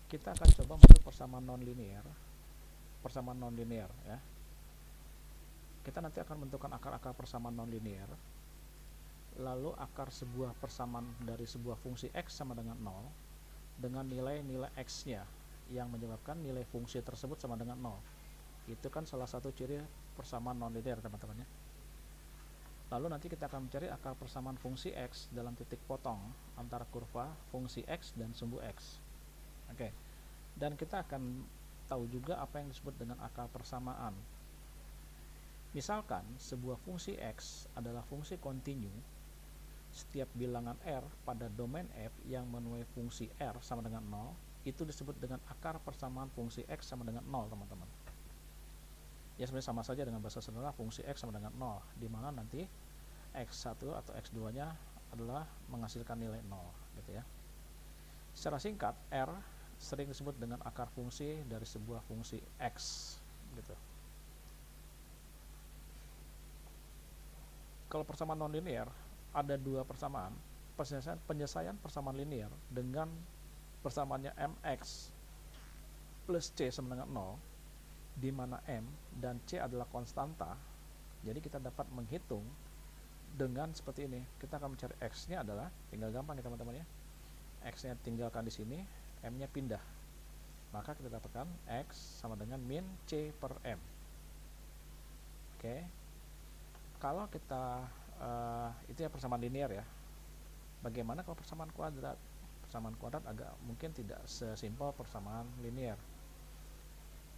kita akan coba masuk persamaan nonlinear ya. Kita nanti akan menentukan akar-akar persamaan nonlinear. Lalu akar sebuah persamaan dari sebuah fungsi x sama dengan 0 dengan nilai-nilai x-nya yang menyebabkan nilai fungsi tersebut sama dengan 0. Itu kan salah satu ciri persamaan nonlinear, teman-teman ya. Lalu nanti kita akan mencari akar persamaan fungsi x dalam titik potong antara kurva fungsi x dan sumbu x. Oke. Dan kita akan tahu juga apa yang disebut dengan akar persamaan. Misalkan sebuah fungsi x adalah fungsi kontinu, setiap bilangan r pada domain f yang menuai fungsi r sama dengan 0, itu disebut dengan akar persamaan fungsi x sama dengan 0, teman-teman. Ya sebenarnya sama saja dengan bahasa sederhana fungsi x sama dengan 0, di mana nanti x1 atau x2 nya adalah menghasilkan nilai 0 gitu ya. Secara singkat, r sering disebut dengan akar fungsi dari sebuah fungsi x gitu. Kalau persamaan nonlinear ada dua persamaan, penyelesaian persamaan linear dengan persamaannya mx plus c sama dengan 0, di mana m dan c adalah konstanta. Jadi kita dapat menghitung dengan seperti ini. Kita akan mencari x-nya adalah, tinggal gampang ya teman-teman ya. X-nya tinggalkan di sini, m-nya pindah. Maka kita dapatkan x sama dengan min c per m. Oke. Kalau kita itu ya persamaan linear ya. Bagaimana kalau persamaan kuadrat? Persamaan kuadrat agak mungkin tidak sesimpel persamaan linear.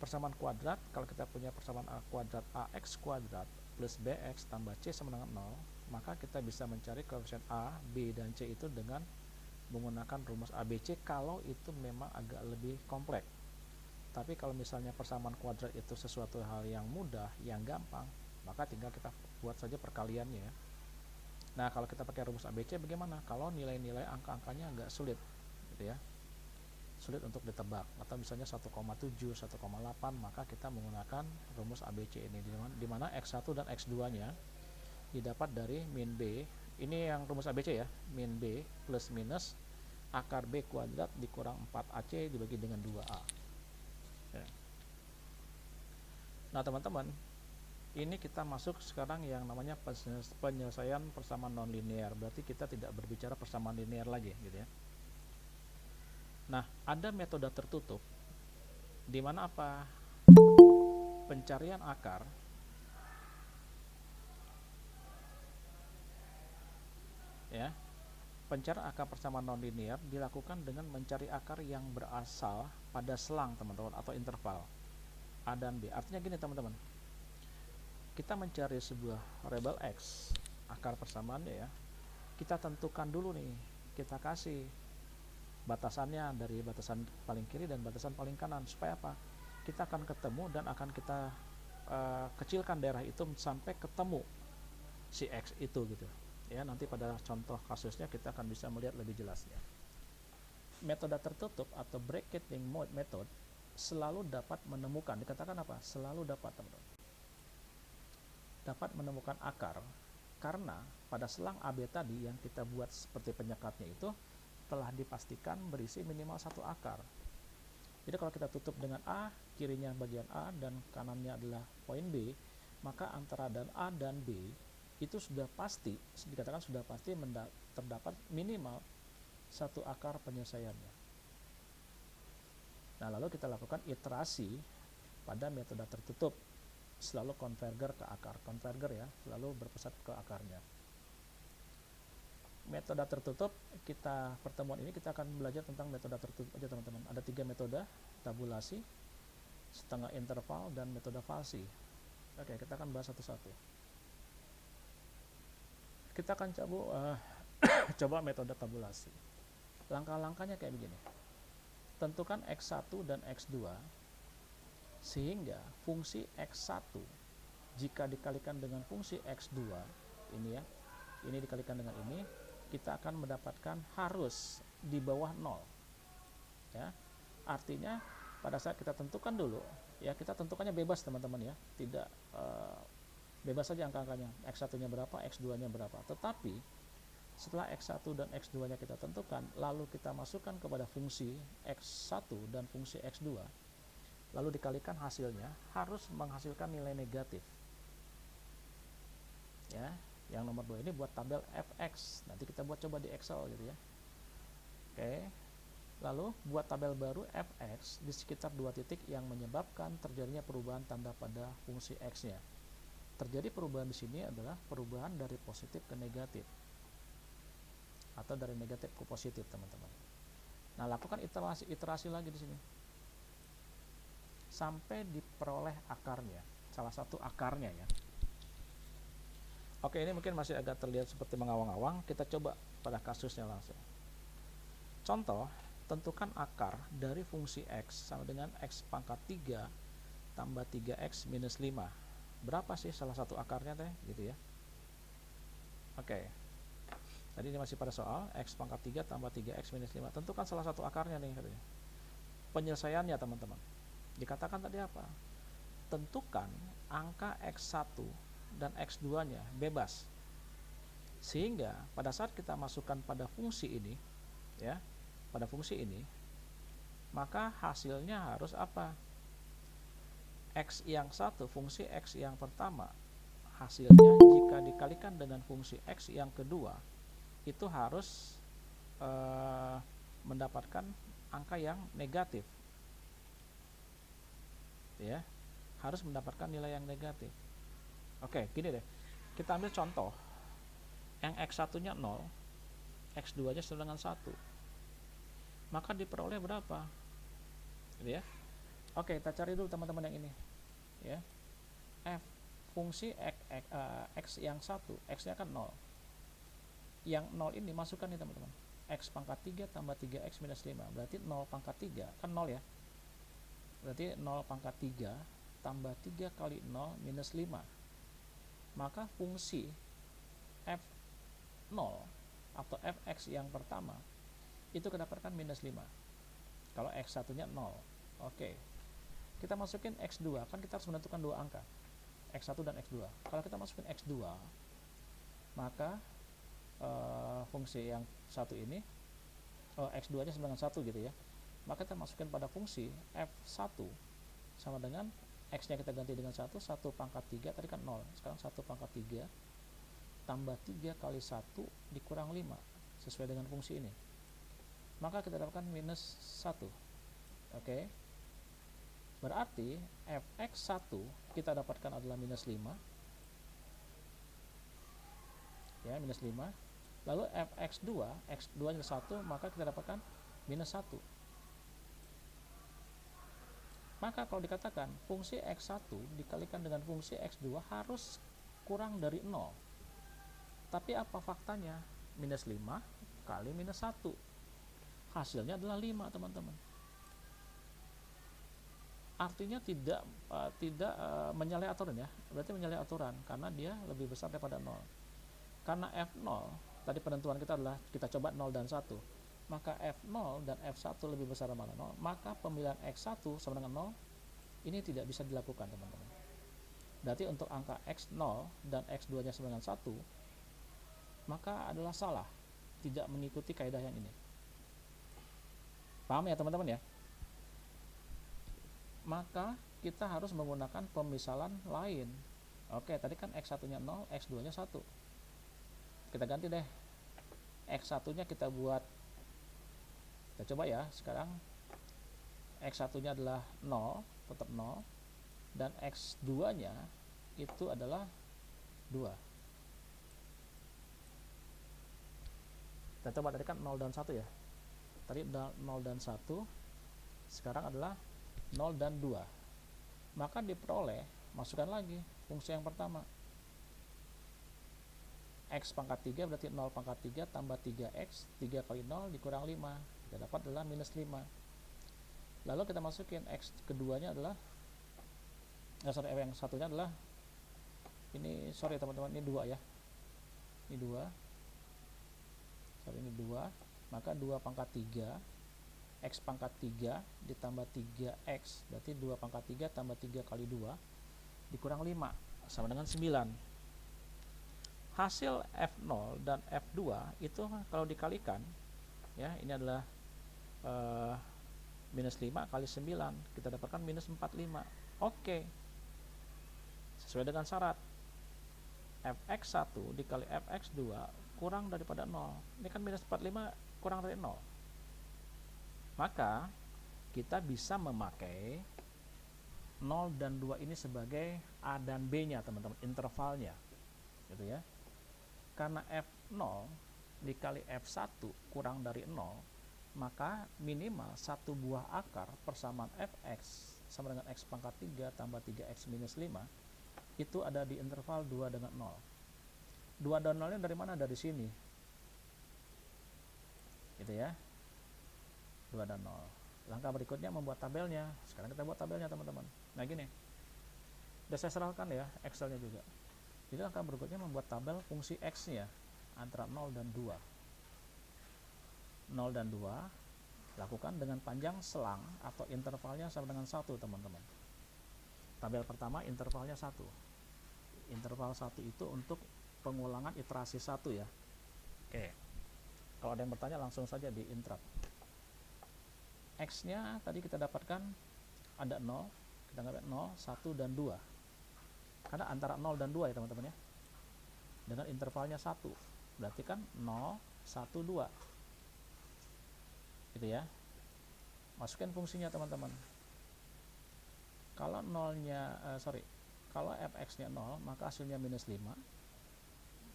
Persamaan kuadrat, kalau kita punya persamaan a kuadrat ax kuadrat plus bx tambah c sama dengan 0, maka kita bisa mencari koefisien a, b, dan c itu dengan menggunakan rumus ABC kalau itu memang agak lebih kompleks. Tapi kalau misalnya persamaan kuadrat itu sesuatu hal yang mudah, yang gampang, maka tinggal kita buat saja perkaliannya. Nah, kalau kita pakai rumus ABC bagaimana? Kalau nilai-nilai angka-angkanya agak sulit gitu ya. Sulit untuk ditebak, atau misalnya 1,7, 1,8, maka kita menggunakan rumus ABC ini, di mana x1 dan x2 nya didapat dari min b. Ini yang rumus ABC ya, min b plus minus akar b kuadrat dikurang 4ac dibagi dengan 2a ya. Nah teman-teman, ini kita masuk sekarang yang namanya penyelesaian persamaan nonlinear. Berarti kita tidak berbicara persamaan linear lagi gitu ya. Nah, ada metode tertutup di mana apa? Pencarian akar ya. Pencarian akar persamaan nonlinear dilakukan dengan mencari akar yang berasal pada selang, teman-teman, atau interval a dan b. Artinya gini, teman-teman. Kita mencari sebuah variabel x, akar persamaannya ya. Kita tentukan dulu nih, kita kasih batasannya dari batasan paling kiri dan batasan paling kanan, supaya apa? Kita akan ketemu dan akan kita kecilkan daerah itu sampai ketemu si x itu gitu ya. Nanti pada contoh kasusnya kita akan bisa melihat lebih jelasnya. Metode tertutup atau bracketing method selalu dapat menemukan, dikatakan apa? Selalu dapat, teman-teman, dapat menemukan akar, karena pada selang AB tadi yang kita buat seperti penyekatnya itu telah dipastikan berisi minimal satu akar. Jadi kalau kita tutup dengan A, kirinya bagian A dan kanannya adalah poin B, maka antara dan A dan B itu sudah pasti, dikatakan sudah pasti terdapat minimal satu akar penyelesaiannya. Nah, lalu kita lakukan iterasi pada metode tertutup, selalu konverger ke akar, konverger ya, selalu berpusat ke akarnya. Metode tertutup, pertemuan ini kita akan belajar tentang metode tertutup aja, teman-teman. Ada 3 metode: tabulasi, setengah interval, dan metode falsi. Oke, kita akan bahas satu-satu. Kita akan coba metode tabulasi. Langkah-langkahnya kayak begini. Tentukan x1 dan x2 sehingga fungsi x1 jika dikalikan dengan fungsi x2 ini ya, ini dikalikan dengan ini, kita akan mendapatkan harus di bawah 0 ya. Artinya pada saat kita tentukan dulu ya, kita tentukannya bebas, teman-teman ya, tidak bebas saja angka-angkanya, x1 nya berapa, x2 nya berapa. Tetapi Setelah X1 dan X2 nya kita tentukan, lalu kita masukkan kepada fungsi X1 dan fungsi X2, lalu dikalikan, hasilnya harus menghasilkan nilai negatif. Ya, yang nomor 2 ini buat tabel fx, nanti kita buat coba di Excel gitu ya. Oke, lalu buat tabel baru fx di sekitar 2 titik yang menyebabkan terjadinya perubahan tanda pada fungsi x nya. Terjadi perubahan di sini adalah perubahan dari positif ke negatif atau dari negatif ke positif, teman-teman. Nah, lakukan iterasi lagi di sini sampai diperoleh akarnya, salah satu akarnya ya. Oke, ini mungkin masih agak terlihat seperti mengawang-awang. Kita coba pada kasusnya langsung. Contoh, tentukan akar dari fungsi x sama dengan x pangkat 3 tambah 3x minus 5. Berapa sih salah satu akarnya teh, gitu ya. Oke, tadi ini masih pada soal x pangkat 3 tambah 3x minus 5. Tentukan salah satu akarnya nih katanya. Penyelesaiannya, teman-teman, dikatakan tadi apa? Tentukan angka x1 dan x2 nya bebas, sehingga pada saat kita masukkan pada fungsi ini ya, pada fungsi ini, maka hasilnya harus apa? X yang satu, fungsi x yang pertama, hasilnya jika dikalikan dengan fungsi x yang kedua, itu harus mendapatkan angka yang negatif ya, harus mendapatkan nilai yang negatif. Oke, gini deh, kita ambil contoh yang x1 nya 0, x2 nya sama dengan 1, maka diperoleh berapa gitu ya. Oke, kita cari dulu teman-teman yang ini ya, f fungsi x yang 1, x nya kan 0, yang 0 ini masukkan nih teman-teman, x pangkat 3 tambah 3x minus 5, berarti 0 pangkat 3 kan 0 ya, berarti 0 pangkat 3 tambah 3 kali 0 minus 5, maka fungsi f0 atau fx yang pertama itu kedapatkan minus 5 kalau x1 nya 0. Oke, kita masukin x2, kan kita harus menentukan dua angka, x1 dan x2. Kalau kita masukin x2, maka fungsi yang satu ini, x2 nya sama dengan 1 gitu ya, maka kita masukkan pada fungsi f1 sama dengan x nya kita ganti dengan 1 pangkat 3, tadi kan 0, sekarang 1 pangkat 3 tambah 3 kali 1 dikurang 5 sesuai dengan fungsi ini, maka kita dapatkan minus 1. Oke, berarti fx1 kita dapatkan adalah minus 5 ya, minus 5. Lalu fx2, x2 nya 1, maka kita dapatkan minus 1. Maka kalau dikatakan fungsi x1 dikalikan dengan fungsi x2 harus kurang dari 0. Tapi apa faktanya? Minus 5 kali minus 1. Hasilnya adalah 5, teman-teman. Artinya tidak menyalahi aturan ya. Berarti menyalahi aturan karena dia lebih besar daripada 0. Karena f0, tadi penentuan kita adalah kita coba 0 dan 1. Maka f0 dan f1 lebih besar mana 0, maka pemilihan x1 sama dengan 0 ini tidak bisa dilakukan, teman-teman. Berarti untuk angka x0 dan x2 nya sama dengan 1, maka adalah salah, tidak mengikuti kaidah yang ini. Paham ya teman-teman ya? Maka kita harus menggunakan pemisalan lain. Oke, tadi kan x1 nya 0, x2 nya 1. Kita ganti deh, x1 nya kita buat, kita coba ya sekarang, x1 nya adalah 0, tetap 0, dan x2 nya itu adalah 2. Kita coba, tadi kan 0 dan 1 ya, tadi 0 dan 1, sekarang adalah 0 dan 2, maka diperoleh, masukkan lagi fungsi yang pertama, x pangkat 3 berarti 0 pangkat 3 tambah 3x, 3 kali 0 dikurang 5, kita dapat adalah minus 5. Lalu kita masukin x keduanya adalah, yang satunya adalah ini, sorry teman-teman, ini 2 ya, ini 2, sorry ini 2, maka 2 pangkat 3, x pangkat 3 ditambah 3x, berarti 2 pangkat 3 tambah 3 kali 2 dikurang 5 sama dengan 9. Hasil F0 dan F2 itu kalau dikalikan, ya, ini adalah minus 5 kali 9, kita dapatkan minus 45. Oke, sesuai dengan syarat. Fx1 dikali Fx2 kurang daripada 0. Ini kan minus 45 kurang dari 0. Maka kita bisa memakai 0 dan 2 ini sebagai A dan B-nya, teman-teman, intervalnya. Gitu ya. Karena F0 dikali F1 kurang dari 0, maka minimal satu buah akar persamaan Fx sama dengan X pangkat 3 tambah 3X minus 5 itu ada di interval 2 dengan 0. 2 dan 0 nya dari mana? Dari sini. Gitu ya. 2 dan 0. Langkah berikutnya membuat tabelnya. Sekarang kita buat tabelnya, teman-teman. Nah, gini. Udah saya serahkan ya Excel-nya juga. Jadi langkah berikutnya membuat tabel fungsi X-nya antara 0 dan 2. 0 dan 2 lakukan dengan panjang selang atau intervalnya sama dengan 1, teman-teman. Tabel pertama intervalnya 1. Interval 1 itu untuk pengulangan iterasi 1 ya. Oke. Kalau ada yang bertanya langsung saja di interrupt. X-nya tadi kita dapatkan ada 0, kita ngambil 0, 1 dan 2. Karena antara 0 dan 2 ya, teman-teman ya. Dengan intervalnya 1. Berarti kan 0, 1, 2. Gitu ya. Masukkan fungsinya, teman-teman. Kalau kalau Fx-nya 0, maka hasilnya minus 5.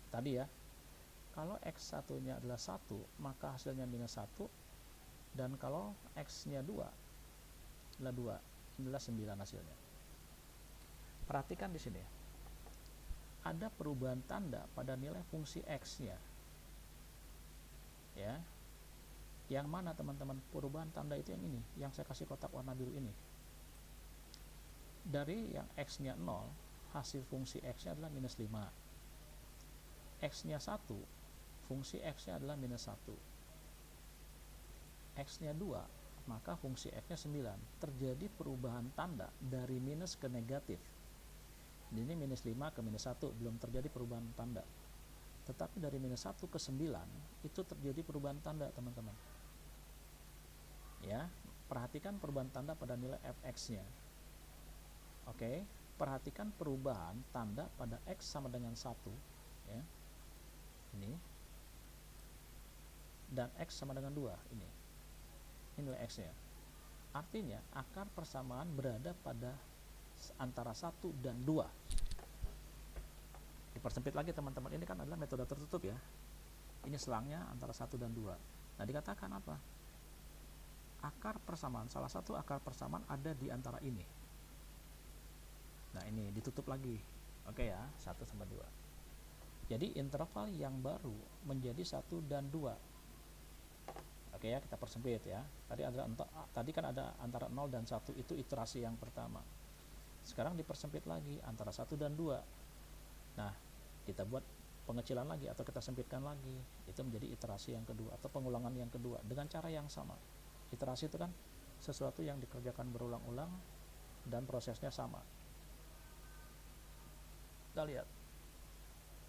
Tadi ya. Kalau X1-nya adalah 1, maka hasilnya minus 1. Dan kalau X-nya 2 adalah 2, inilah 9 hasilnya. Perhatikan di sini. Ada perubahan tanda pada nilai fungsi X-nya. Ya. Yang mana, teman-teman? Perubahan tanda itu yang ini, yang saya kasih kotak warna biru ini. Dari yang X-nya 0, hasil fungsi X-nya adalah minus 5. X-nya 1, fungsi X-nya adalah minus 1. X-nya 2, maka fungsi X-nya 9. Terjadi perubahan tanda dari minus ke negatif. Ini minus 5 ke minus 1, belum terjadi perubahan tanda. Tetapi dari minus 1 ke 9, itu terjadi perubahan tanda, teman-teman. Ya, perhatikan perubahan tanda pada nilai Fx-nya. Oke, perhatikan perubahan tanda pada X sama dengan 1, ya. Ini. Dan X sama dengan 2, ini. Ini nilai X-nya. Artinya, akar persamaan berada pada antara 1 dan 2. Dipersempit lagi, teman-teman. Ini kan adalah metode tertutup ya. Ini selangnya antara 1 dan 2. Nah, dikatakan apa? Akar persamaan, salah satu akar persamaan ada di antara ini. Nah, ini ditutup lagi. Oke ya, 1 sama 2. Jadi interval yang baru menjadi 1 dan 2. Oke ya, kita persempit ya. Tadi kan ada antara 0 dan 1, itu iterasi yang pertama. Sekarang dipersempit lagi antara 1 dan 2. Nah, kita buat pengecilan lagi atau kita sempitkan lagi. Itu menjadi iterasi yang kedua atau pengulangan yang kedua dengan cara yang sama. Iterasi itu kan sesuatu yang dikerjakan berulang-ulang dan prosesnya sama. Kita lihat.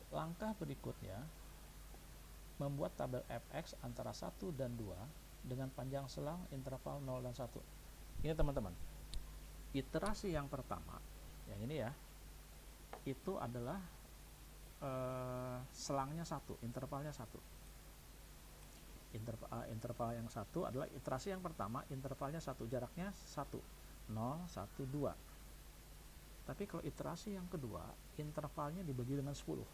Langkah berikutnya membuat tabel Fx antara 1 dan 2 dengan panjang selang interval 0 dan 1. Ini, teman-teman. Iterasi yang pertama, yang ini ya, itu adalah selangnya 1, intervalnya 1. Interval yang 1 adalah iterasi yang pertama, intervalnya 1, jaraknya 1, 0, 1, 2. Tapi kalau iterasi yang kedua, intervalnya dibagi dengan 10.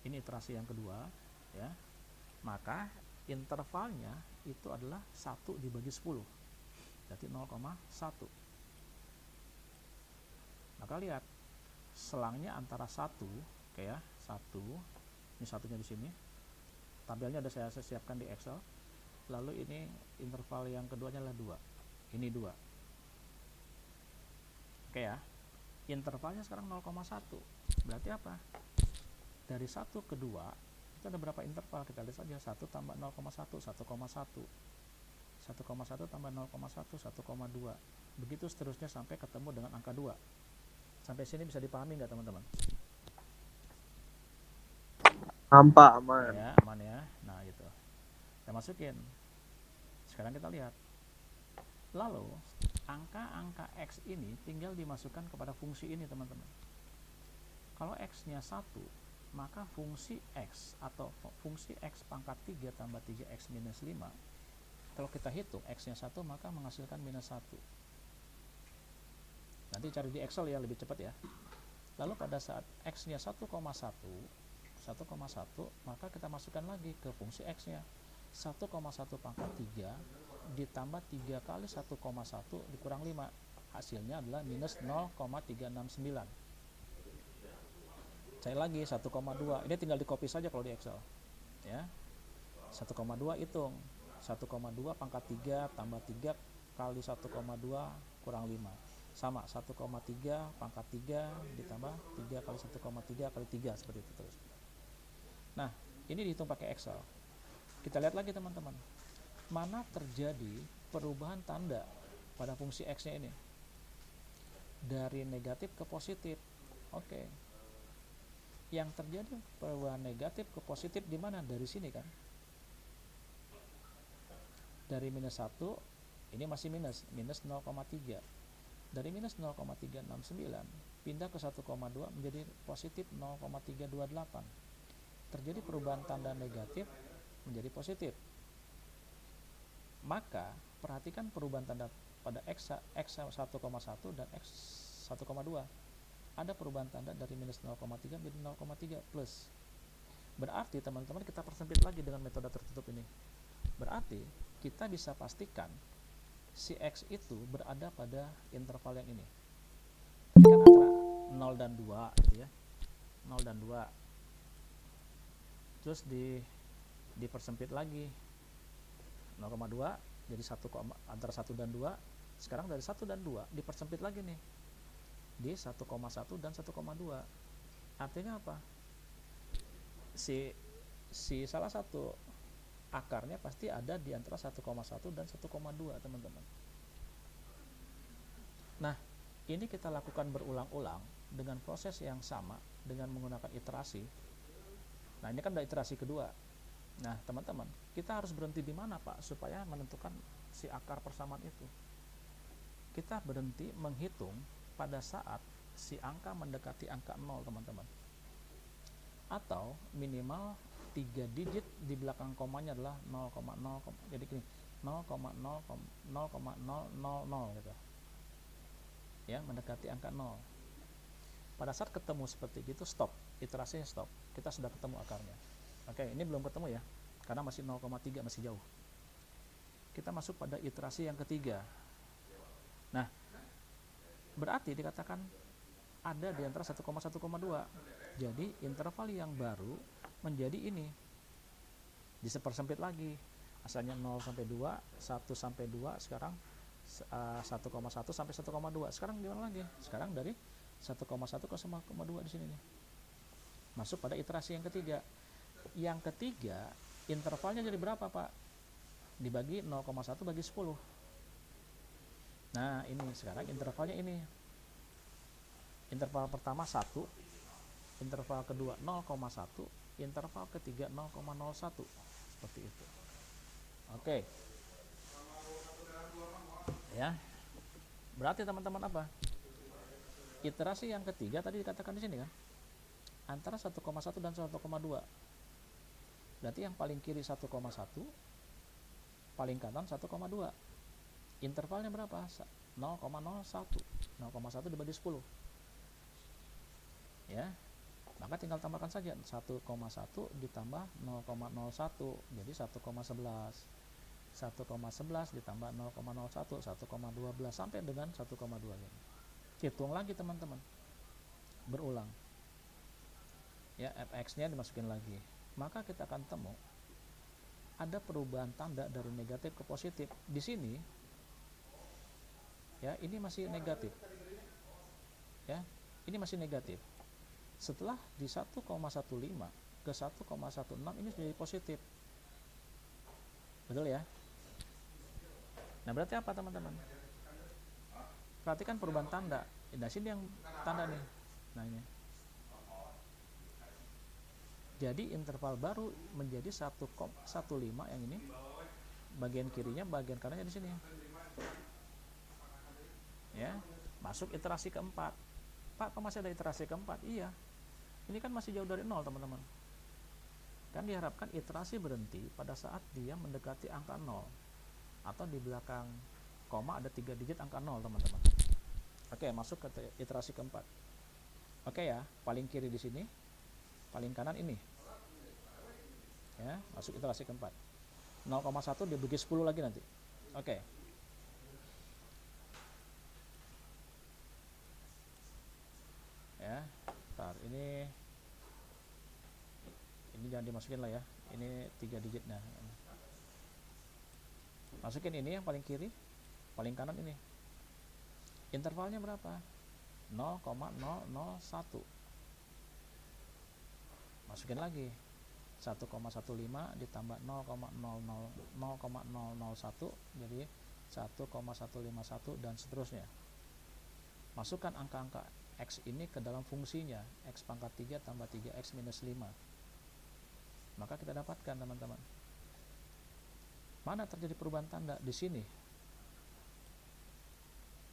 Ini iterasi yang kedua, ya. Maka intervalnya itu adalah 1 dibagi 10. Berarti 0,1. Maka lihat, selangnya antara 1, oke ya, 1. Ini satunya di sini. Tabelnya sudah saya siapkan di Excel. Lalu ini interval yang keduanya adalah 2. Ini 2. Oke ya. Intervalnya sekarang 0,1. Berarti apa? Dari 1 ke 2 itu ada berapa interval? Kita lihat saja. 1 tambah 0,1, 1,1. 1,1 tambah 0,1, 1,2. Begitu seterusnya sampai ketemu dengan angka 2. Sampai sini bisa dipahami nggak, teman-teman? Hampa aman. Ya, aman ya. Nah, gitu. Kita masukin. Sekarang kita lihat. Lalu, angka-angka X ini tinggal dimasukkan kepada fungsi ini, teman-teman. Kalau X-nya 1, maka fungsi X atau fungsi X pangkat 3 tambah 3X minus 5, kalau kita hitung X-nya 1, maka menghasilkan minus 1. Nanti cari di Excel ya, lebih cepat ya. Lalu pada saat X-nya 1,1, maka kita masukkan lagi ke fungsi X-nya. 1,1 pangkat 3 ditambah 3 kali 1,1 dikurang 5. Hasilnya adalah minus 0,369. Cari lagi 1,2. Ini tinggal di copy saja kalau di Excel. Ya. 1,2 hitung. 1,2 pangkat 3 tambah 3 kali 1,2 kurang 5. Sama 1,3 pangkat 3 ditambah 3 kali 1,3 kali 3, seperti itu terus. Nah, ini dihitung pakai Excel. Kita lihat lagi teman-teman, mana terjadi perubahan tanda pada fungsi X-nya ini dari negatif ke positif. Oke. Yang terjadi perubahan negatif ke positif di mana? Dari sini kan. Dari minus 1, ini masih minus 0,3. Dari minus 0,369 pindah ke 1,2 menjadi positif 0,328. Terjadi perubahan tanda negatif menjadi positif. Maka perhatikan perubahan tanda pada X 1,1 dan X 1,2. Ada perubahan tanda dari minus 0,3 menjadi 0,3 plus. Berarti teman-teman kita persempit lagi dengan metode tertutup ini. Berarti kita bisa pastikan si X itu berada pada interval yang ini. Tadi kan antara 0 dan 2 gitu ya. 0 dan 2. Terus dipersempit lagi. 0,2 jadi 1, antara 1 dan 2. Sekarang dari 1 dan 2 dipersempit lagi nih. Di 1,1 dan 1,2. Artinya apa? Si salah satu akarnya pasti ada di antara 1,1 dan 1,2, teman-teman. Nah, ini kita lakukan berulang-ulang dengan proses yang sama dengan menggunakan iterasi. Nah, ini kan udah iterasi kedua. Nah, teman-teman, kita harus berhenti di mana, Pak, supaya menentukan si akar persamaan itu? Kita berhenti menghitung pada saat si angka mendekati angka 0, teman-teman. Atau minimal 3 digit di belakang komanya adalah 0,0, jadi gini, 0,00000 gitu. Ya, mendekati angka 0. Pada saat ketemu seperti itu, stop, iterasinya stop. Kita sudah ketemu akarnya. Oke, ini belum ketemu ya, karena masih 0,3, masih jauh. Kita masuk pada iterasi yang ketiga. Nah, berarti dikatakan ada di antara 1,1,2. Jadi interval yang baru menjadi ini. Disepersempit lagi. Asalnya 0 sampai 2, 1 sampai 2, sekarang 1,1 sampai 1,2. Sekarang gimana lagi? Sekarang dari 1,1 ke 1,2 di sini nih. Masuk pada iterasi yang ketiga. Yang ketiga, intervalnya jadi berapa, Pak? Dibagi 0,1 bagi 10. Nah, ini sekarang intervalnya ini. Interval pertama 1, interval kedua 0,1, interval ketiga 0,01. Seperti itu. Oke. Ya. Berarti teman-teman apa? Iterasi yang ketiga tadi dikatakan di sini kan, antara 1,1 dan 1,2. Berarti yang paling kiri 1,1, paling kanan 1,2. Intervalnya berapa? 0,01. 0,1 dibagi 10. Ya. Maka tinggal tambahkan saja 1,1 ditambah 0,01 jadi 1,11. 1,11 ditambah 0,01 1,12 sampai dengan 1,2 ini. Hitung lagi teman-teman. Berulang. Ya, fx-nya dimasukin lagi. Maka kita akan temu ada perubahan tanda dari negatif ke positif. Di sini ya, ini masih negatif. Ya, ini masih negatif. Setelah di 1,15 ke 1,16 ini menjadi positif. Betul ya? Nah, berarti apa teman-teman? Perhatikan perubahan tanda. Nah, sini yang tanda nih. Nah, ini. Jadi interval baru menjadi 1,15 yang ini. Bagian kirinya, bagian kanannya di sini. Ya, masuk iterasi keempat. Pak, kok masih ada iterasi keempat? Iya. Ini kan masih jauh dari 0, teman-teman. Kan diharapkan iterasi berhenti pada saat dia mendekati angka 0. Atau di belakang koma ada 3 digit angka 0, teman-teman. Oke, masuk ke iterasi keempat. Oke ya, paling kiri di sini, paling kanan ini. Ya, masuk iterasi keempat. 0,1 dibagi 10 lagi nanti. Oke. Ya, ntar ini jangan dimasukin lah ya. Ini 3 digit. Nah, masukin ini yang paling kiri, paling kanan ini. Intervalnya berapa? 0,001. Masukin lagi 1,15 ditambah 0,001 jadi 1,151 dan seterusnya. Masukkan angka-angka X ini ke dalam fungsinya, X pangkat 3 tambah 3X minus 5. Maka kita dapatkan, teman-teman, mana terjadi perubahan tanda di sini.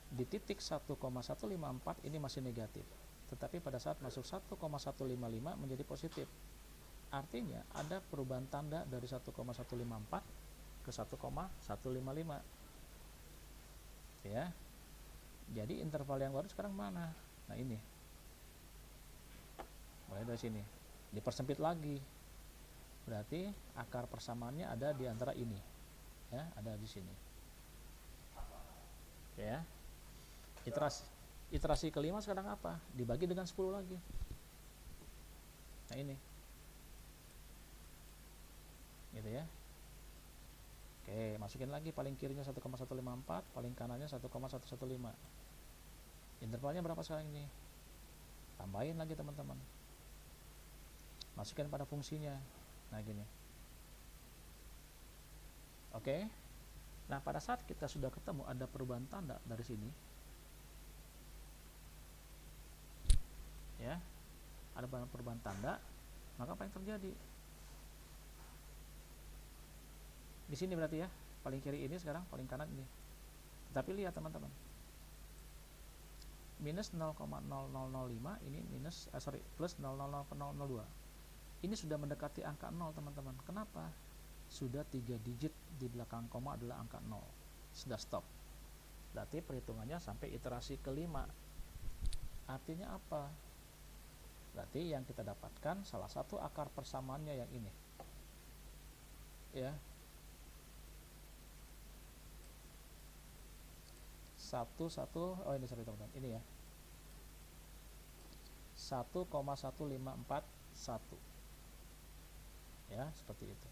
Di titik 1,154 ini masih negatif, tetapi pada saat masuk 1,155 menjadi positif. Artinya ada perubahan tanda dari 1,154 ke 1,155. Ya. Jadi interval yang baru sekarang mana? Nah, ini. Mulai dari sini. Dipersempit lagi. Berarti akar persamaannya ada di antara ini. Ya, ada di sini. Ya. Iterasi kelima sekarang apa? Dibagi dengan 10 lagi. Nah, ini. Gitu ya. Oke, masukin lagi paling kirinya 1,154, paling kanannya 1,115. Intervalnya berapa sekarang ini? Tambahin lagi, teman-teman. Masukin pada fungsinya. Nah, gini. Oke. Nah, pada saat kita sudah ketemu ada perubahan tanda dari sini. Ya. Ada perubahan tanda, maka apa yang terjadi? Di sini berarti ya, paling kiri ini sekarang, paling kanan ini. Tapi lihat, teman-teman. Minus 0,0005 ini plus 0,0002. Ini sudah mendekati angka 0, teman-teman. Kenapa? Sudah 3 digit di belakang koma adalah angka 0. Sudah stop. Berarti perhitungannya sampai iterasi kelima. Artinya apa? Berarti yang kita dapatkan salah satu akar persamaannya yang ini. Ya. 1,1, oh ini sorry teman-teman, ini ya 1,1541 ya, seperti itu.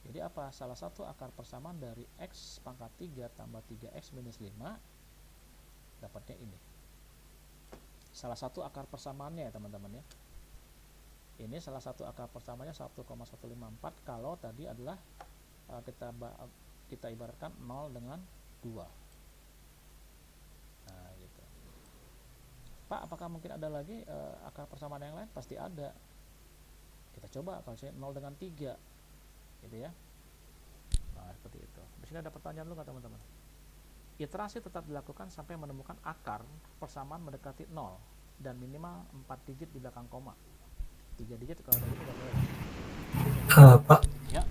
Jadi apa? Salah satu akar persamaan dari X pangkat 3 tambah 3X minus 5 dapatnya ini. Salah satu akar persamaannya ya, teman-teman ya. Ini salah satu akar persamaannya 1,154 kalau tadi adalah kita ibaratkan 0 dengan 2. Pak, apakah mungkin ada lagi akar persamaan yang lain? Pasti ada. Kita coba kalau saya 0 dengan 3 gitu ya. Nah, seperti itu. Di sini ada pertanyaan dulu nggak, teman-teman? Iterasi tetap dilakukan sampai menemukan akar persamaan mendekati 0 dan minimal 4 digit di belakang koma. 3 digit kalau dari itu nggak boleh. Pak, Ya.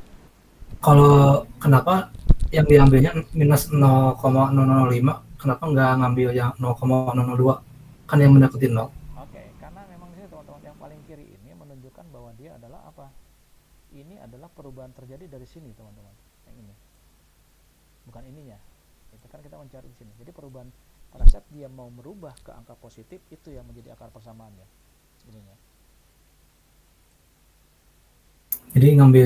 kalau kenapa yang diambilnya minus 0,005, kenapa nggak ngambil yang 0,002? Kan yang mendekati 0. Oke, karena memang di sini, teman-teman, yang paling kiri ini menunjukkan bahwa dia adalah apa? Ini adalah perubahan terjadi dari sini, teman-teman. Yang ini. Bukan ininya. Itu kan kita mencari di sini. Jadi perubahan pada saat dia mau merubah ke angka positif, itu yang menjadi akar persamaannya. Ininya. Jadi ngambil